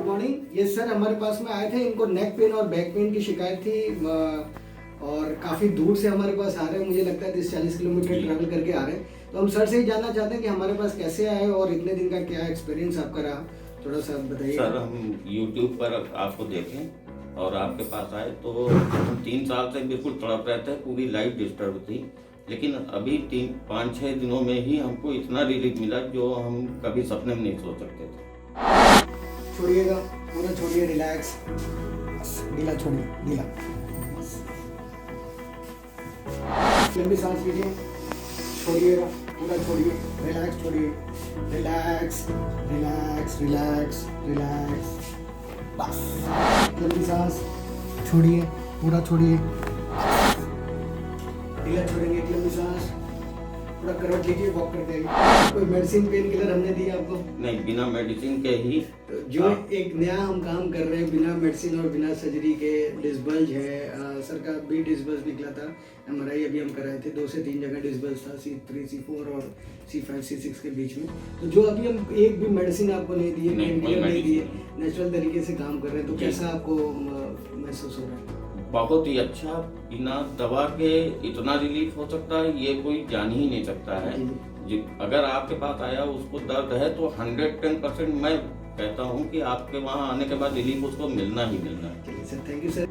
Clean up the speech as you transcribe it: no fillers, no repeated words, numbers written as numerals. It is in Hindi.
Good morning. ये सर हमारे पास में आए थे, इनको नेक पेन और बैक पेन की शिकायत थी और काफ़ी दूर से हमारे पास आ रहे हैं। मुझे लगता है 30-40 किलोमीटर ट्रैवल करके आ रहे हैं। तो हम सर से ही जानना चाहते हैं कि हमारे पास कैसे आए और इतने दिन का क्या एक्सपीरियंस आपका रहा, थोड़ा सा बताइए। सर हम YouTube पर आपको देखें और आपके पास आए तो हम 3 साल से बिल्कुल तड़प रहे थे, पूरी लाइफ डिस्टर्ब थी, लेकिन अभी 5-6 दिनों में ही हमको इतना रिलीफ मिला जो हम कभी सपने में नहीं सोच सकते थे। छोड़िएगा, पूरा छोड़िए, रिलैक्स, ढीला छोड़िए, ढीला। लंबी सांस लीजिए, छोड़िएगा, पूरा छोड़िए, रिलैक्स छोड़िए, रिलैक्स रिलैक्स रिलैक्स रिलैक्स, बस। लंबी सांस छोड़िए, पूरा छोड़िए, ढीला छोड़ेंगे। एक लंबी सांस, पूरा करवट लीजिए, वॉक करते हैं। कोई मेडिसिन पेन किलर हमने दी आपको? नहीं, बिना मेडिसिन के ही जो एक नया हम काम कर रहे हैं बिना मेडिसिन और बिना सर्जरी के, डिस्बल्ज है। सर का भी डिस्बल्ज निकला था, MRI अभी हम कराए थे, 2 से 3 जगह डिस्बल्ज था, C3 C4 और C5 C6 के बीच में। तो जो अभी हम एक भी मेडिसिन आपको नहीं दिए, पेन किलर नहीं दिए, नेचुरल तरीके से काम कर रहे हैं, तो कैसा आपको महसूस हो रहा है? बहुत ही अच्छा, बिना दवा के इतना रिलीफ हो सकता है ये कोई जान ही नहीं सकता है। अगर आपके पास आया उसको दर्द है तो 110% मैं कहता हूँ कि आपके वहाँ आने के बाद रिलीफ उसको मिलना ही मिलना है। Sir thank you sir.